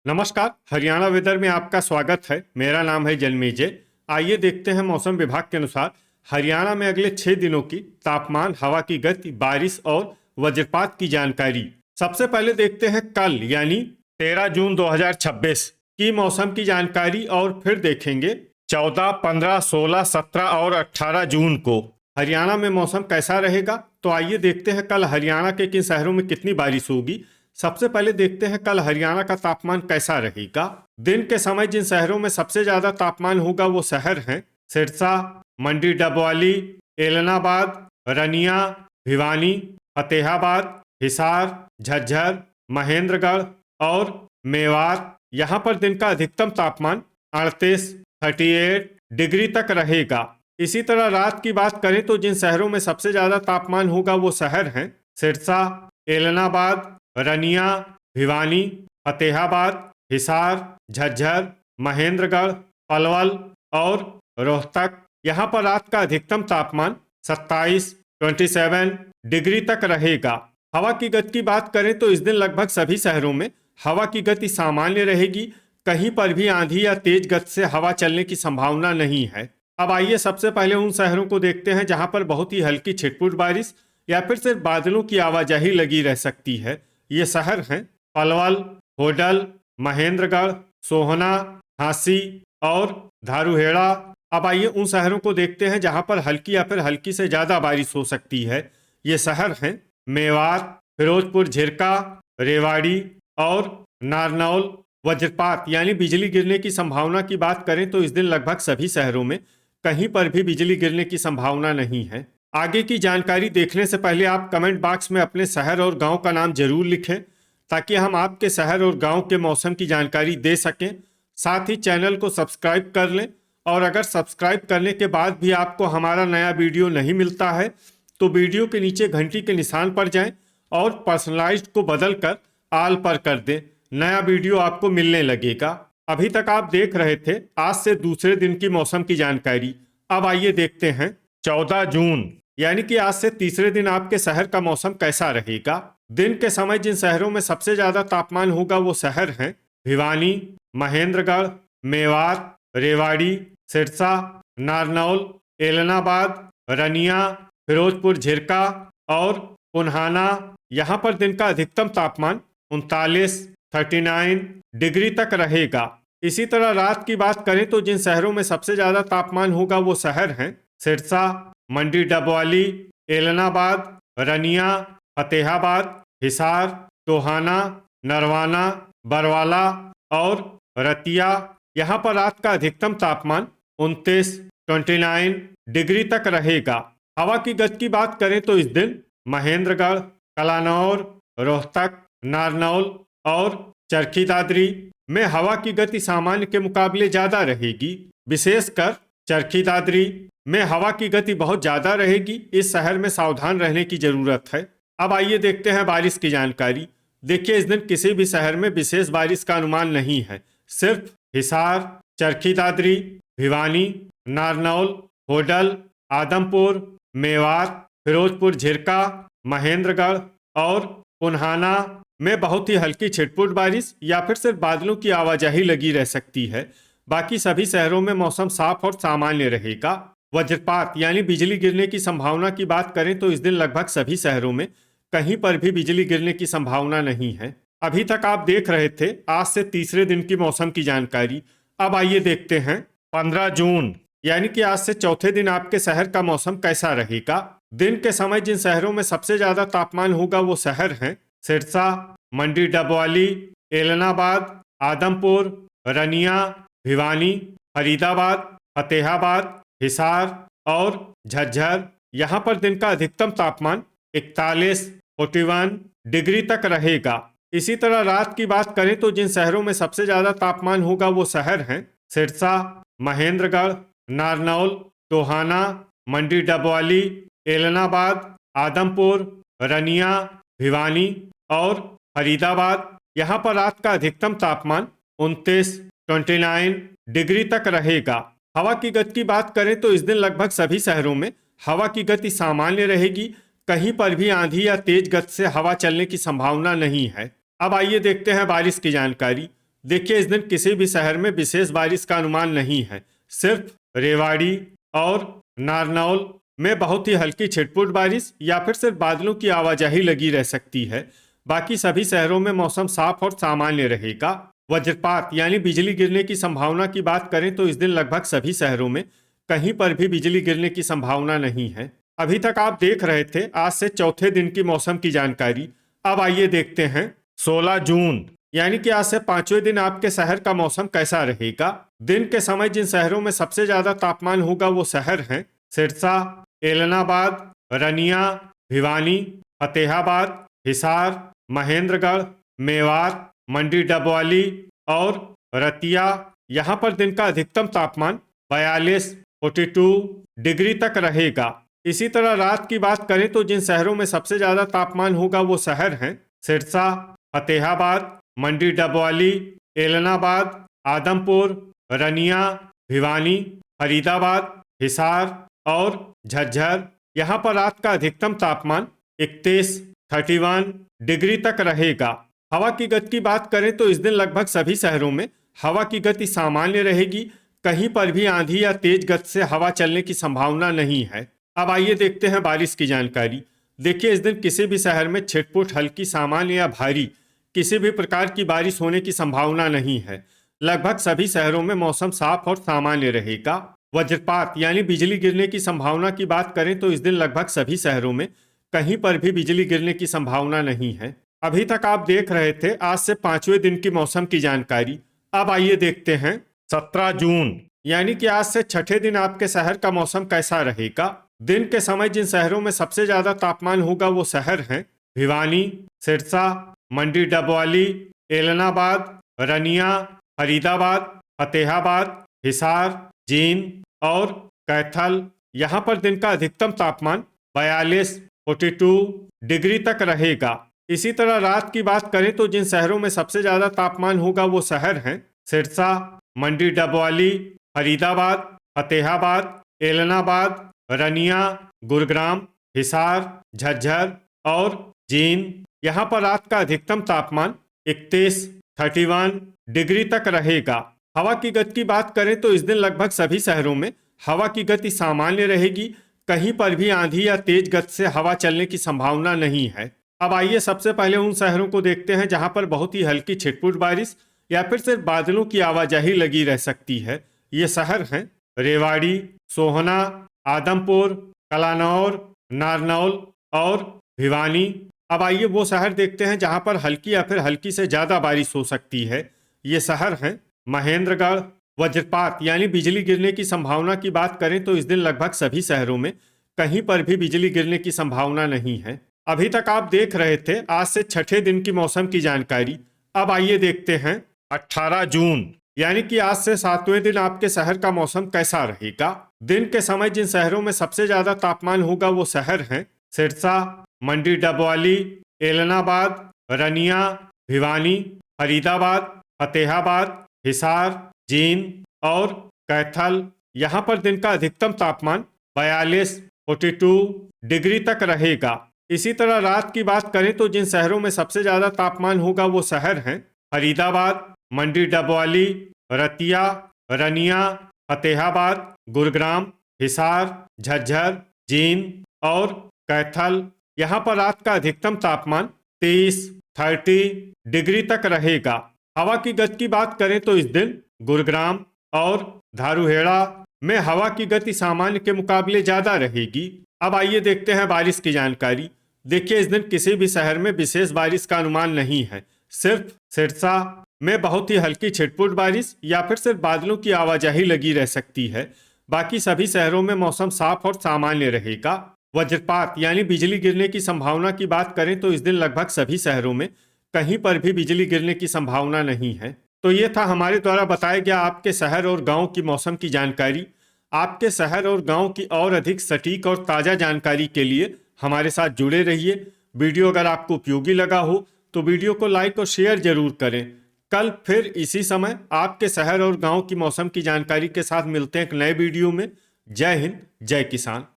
नमस्कार। हरियाणा वेदर में आपका स्वागत है। मेरा नाम है जन्मेजय। आइए देखते हैं मौसम विभाग के अनुसार हरियाणा में अगले 6 दिनों की तापमान, हवा की गति, बारिश और वज्रपात की जानकारी। सबसे पहले देखते हैं कल यानी 13 जून 2026 की मौसम की जानकारी और फिर देखेंगे 14, 15, 16, 17 और 18 जून को हरियाणा में मौसम कैसा रहेगा। तो आइए देखते हैं कल हरियाणा के किन शहरों में कितनी बारिश होगी। सबसे पहले देखते हैं कल हरियाणा का तापमान कैसा रहेगा। दिन के समय जिन शहरों में सबसे ज्यादा तापमान होगा वो शहर हैं सिरसा, मंडी डबवाली, एलनाबाद, रनिया, भिवानी, फतेहाबाद, हिसार, झज्जर, महेंद्रगढ़ और मेवात। यहाँ पर दिन का अधिकतम तापमान 38 डिग्री तक रहेगा। इसी तरह रात की बात करें तो जिन शहरों में सबसे ज्यादा तापमान होगा वो शहर हैं सिरसा, एलनाबाद, रनिया, भिवानी, फतेहाबाद, हिसार, झज्जर, महेंद्रगढ़, पलवल और रोहतक। यहाँ पर रात का अधिकतम तापमान 27 डिग्री तक रहेगा। हवा की गति की बात करें तो इस दिन लगभग सभी शहरों में हवा की गति सामान्य रहेगी। कहीं पर भी आंधी या तेज गति से हवा चलने की संभावना नहीं है। अब आइए सबसे पहले उन शहरों को देखते हैं जहां पर बहुत ही हल्की छिटपुट बारिश या फिर सिर्फ बादलों की आवाजाही लगी रह सकती है। ये शहर हैं पलवल, होडल, महेंद्रगढ़, सोहना, झांसी और धारूहेड़ा। अब आइए उन शहरों को देखते हैं जहां पर हल्की या फिर हल्की से ज्यादा बारिश हो सकती है। ये शहर हैं मेवात, फिरोजपुर झिरका, रेवाड़ी और नारनौल। वज्रपात यानी बिजली गिरने की संभावना की बात करें तो इस दिन लगभग सभी शहरों में कहीं पर भी बिजली गिरने की संभावना नहीं है। आगे की जानकारी देखने से पहले आप कमेंट बॉक्स में अपने शहर और गांव का नाम जरूर लिखें ताकि हम आपके शहर और गांव के मौसम की जानकारी दे सकें। साथ ही चैनल को सब्सक्राइब कर लें और अगर सब्सक्राइब करने के बाद भी आपको हमारा नया वीडियो नहीं मिलता है तो वीडियो के नीचे घंटी के निशान पर जाएं और पर्सनलाइज्ड को बदल कर आल पर कर दें। नया वीडियो आपको मिलने लगेगा। अभी तक आप देख रहे थे आज से दूसरे दिन की मौसम की जानकारी। अब आइए देखते हैं 14 जून यानी कि आज से तीसरे दिन आपके शहर का मौसम कैसा रहेगा। दिन के समय जिन शहरों में सबसे ज्यादा तापमान होगा वो शहर हैं भिवानी, महेंद्रगढ़, मेवात, रेवाड़ी, सिरसा, नारनौल, एलनाबाद, रनिया, फिरोजपुर झिरका और पुन्हाना। यहाँ पर दिन का अधिकतम तापमान 39 डिग्री तक रहेगा। इसी तरह रात की बात करें तो जिन शहरों में सबसे ज्यादा तापमान होगा वो शहर हैं सिरसा, मंडी डबवाली, एलनाबाद, रनिया, फतेहाबाद, हिसार, टोहाना, नरवाना, बरवाला और रतिया। यहाँ पर रात का अधिकतम तापमान 29 डिग्री तक रहेगा। हवा की गति की बात करें तो इस दिन महेंद्रगढ़, कलानौर, रोहतक, नारनौल और चरखी दादरी में हवा की गति सामान्य के मुकाबले ज्यादा रहेगी। विशेषकर चरखी दादरी में हवा की गति बहुत ज्यादा रहेगी। इस शहर में सावधान रहने की जरूरत है। अब आइए देखते हैं बारिश की जानकारी। देखिए इस दिन किसी भी शहर में विशेष बारिश का अनुमान नहीं है। सिर्फ हिसार, चरखी दादरी, भिवानी, नारनौल, होडल, आदमपुर, मेवात, फिरोजपुर झिरका, महेंद्रगढ़ और पुन्हाना में बहुत ही हल्की छिटपुट बारिश या फिर सिर्फ बादलों की आवाजाही लगी रह सकती है। बाकी सभी शहरों में मौसम साफ और सामान्य रहेगा। वज्रपात यानी बिजली गिरने की संभावना की बात करें तो इस दिन लगभग सभी शहरों में कहीं पर भी बिजली गिरने की संभावना नहीं है। अभी तक आप देख रहे थे आज से तीसरे दिन की मौसम की जानकारी। अब आइए देखते हैं 15 जून यानी कि आज से चौथे दिन आपके शहर का मौसम कैसा रहेगा। दिन के समय जिन शहरों में सबसे ज्यादा तापमान होगा वो शहर हैं सिरसा, मंडी डबवाली, एलनाबाद, आदमपुर, रनिया, भिवानी, फरीदाबाद, फतेहाबाद, हिसार और झज्जर। यहाँ पर दिन का अधिकतम तापमान 41 डिग्री तक रहेगा। इसी तरह रात की बात करें तो जिन शहरों में सबसे ज्यादा तापमान होगा वो शहर हैं सिरसा, महेंद्रगढ़, नारनौल, टोहाना, मंडी डबवाली, एलनाबाद, आदमपुर, रनिया, भिवानी और फरीदाबाद। यहाँ पर रात का अधिकतम तापमान 29 डिग्री तक रहेगा। हवा की गति की बात करें तो इस दिन लगभग सभी शहरों में हवा की गति सामान्य रहेगी। कहीं पर भी आंधी या तेज गति से हवा चलने की संभावना नहीं है। अब आइए देखते हैं बारिश की जानकारी। देखिए, इस दिन किसी भी शहर में विशेष बारिश का अनुमान नहीं है। सिर्फ रेवाड़ी और नारनौल में बहुत ही हल्की छिटपुट बारिश या फिर सिर्फ बादलों की आवाजाही लगी रह सकती है। बाकी सभी शहरों में मौसम साफ और सामान्य रहेगा। वज्रपात यानी बिजली गिरने की संभावना की बात करें तो इस दिन लगभग सभी शहरों में कहीं पर भी बिजली गिरने की संभावना नहीं है। अभी तक आप देख रहे थे आज से चौथे दिन की मौसम की जानकारी। अब आइए देखते हैं 16 जून यानी कि आज से पांचवें दिन आपके शहर का मौसम कैसा रहेगा। दिन के समय जिन शहरों में सबसे ज्यादा तापमान होगा वो शहर हैं सिरसा, एलनाबाद, रनिया, भिवानी, फतेहाबाद, हिसार, महेंद्रगढ़, मेवात, मंडी डबवाली और रतिया। यहाँ पर दिन का अधिकतम तापमान 42 डिग्री तक रहेगा। इसी तरह रात की बात करें तो जिन शहरों में सबसे ज्यादा तापमान होगा वो शहर हैं सिरसा, फतेहाबाद, मंडी डबवाली, एलनाबाद, आदमपुर, रनिया, भिवानी, फरीदाबाद, हिसार और झज्जर। यहाँ पर रात का अधिकतम तापमान 31 डिग्री तक रहेगा। हवा की गति की बात करें तो इस दिन लगभग सभी शहरों में हवा की गति सामान्य रहेगी। कहीं पर भी आंधी या तेज गति से हवा चलने की संभावना नहीं है। अब आइए देखते हैं बारिश की जानकारी। देखिए, इस दिन किसी भी शहर में छिटपुट हल्की, सामान्य या भारी किसी भी प्रकार की बारिश होने की संभावना नहीं है। लगभग सभी शहरों में मौसम साफ और सामान्य रहेगा। वज्रपात यानी बिजली गिरने की संभावना की बात करें तो इस दिन लगभग सभी शहरों में कहीं पर भी बिजली गिरने की संभावना नहीं है। अभी तक आप देख रहे थे आज से पांचवें दिन की मौसम की जानकारी। अब आइए देखते हैं 17 जून यानी कि आज से छठे दिन आपके शहर का मौसम कैसा रहेगा। दिन के समय जिन शहरों में सबसे ज्यादा तापमान होगा वो शहर हैं भिवानी, सिरसा, मंडी डबवाली, एलनाबाद, रनिया, फरीदाबाद, फतेहाबाद, हिसार, जींद और कैथल। यहाँ पर दिन का अधिकतम तापमान 42 डिग्री तक रहेगा। इसी तरह रात की बात करें तो जिन शहरों में सबसे ज्यादा तापमान होगा वो शहर हैं सिरसा, मंडी डबवाली, फरीदाबाद, फतेहाबाद, एलनाबाद, रनिया, गुरुग्राम, हिसार, झज्जर और जींद। यहाँ पर रात का अधिकतम तापमान 31 डिग्री तक रहेगा। हवा की गति की बात करें तो इस दिन लगभग सभी शहरों में हवा की गति सामान्य रहेगी। कहीं पर भी आंधी या तेज गति से हवा चलने की संभावना नहीं है। अब आइए सबसे पहले उन शहरों को देखते हैं जहां पर बहुत ही हल्की छिटपुट बारिश या फिर सिर्फ बादलों की आवाजाही लगी रह सकती है। ये शहर हैं रेवाड़ी, सोहना, आदमपुर, कलानौर, नारनौल और भिवानी। अब आइए वो शहर देखते हैं जहां पर हल्की या फिर हल्की से ज्यादा बारिश हो सकती है। ये शहर हैं महेंद्रगढ़। वज्रपात यानी बिजली गिरने की संभावना की बात करें तो इस दिन लगभग सभी शहरों में कहीं पर भी बिजली गिरने की संभावना नहीं है। अभी तक आप देख रहे थे आज से छठे दिन की मौसम की जानकारी। अब आइए देखते हैं 18 जून यानी कि आज से सातवें दिन आपके शहर का मौसम कैसा रहेगा। दिन के समय जिन शहरों में सबसे ज्यादा तापमान होगा वो शहर हैं सिरसा, मंडी डबवाली, एलनाबाद, रनिया, भिवानी, फरीदाबाद, फतेहाबाद, हिसार, जींद और कैथल। यहाँ पर दिन का अधिकतम तापमान 42 डिग्री तक रहेगा। इसी तरह रात की बात करें तो जिन शहरों में सबसे ज्यादा तापमान होगा वो शहर हैं फरीदाबाद, मंडी डबवाली, रतिया, रनिया, फतेहाबाद, गुरुग्राम, हिसार, झज्जर, जींद और कैथल। यहाँ पर रात का अधिकतम तापमान 30 डिग्री तक रहेगा। हवा की गति की बात करें तो इस दिन गुरुग्राम और धारूहेड़ा में हवा की गति सामान्य के मुकाबले ज्यादा रहेगी। अब आइए देखते हैं बारिश की जानकारी। देखिए, इस दिन किसी भी शहर में विशेष बारिश का अनुमान नहीं है। सिर्फ सिरसा में बहुत ही हल्की छिटपुट बारिश या फिर सिर्फ बादलों की आवाजाही लगी रह सकती है। बाकी सभी शहरों में मौसम साफ और सामान्य रहेगा। वज्रपात यानी बिजली गिरने की संभावना की बात करें तो इस दिन लगभग सभी शहरों में कहीं पर भी बिजली गिरने की संभावना नहीं है। तो ये था हमारे द्वारा बताया गया आपके शहर और गांव की मौसम की जानकारी। आपके शहर और गांव की और अधिक सटीक और ताज़ा जानकारी के लिए हमारे साथ जुड़े रहिए। वीडियो अगर आपको उपयोगी लगा हो तो वीडियो को लाइक और शेयर जरूर करें। कल फिर इसी समय आपके शहर और गांव की मौसम की जानकारी के साथ मिलते हैं एक नए वीडियो में। जय हिंद, जय किसान।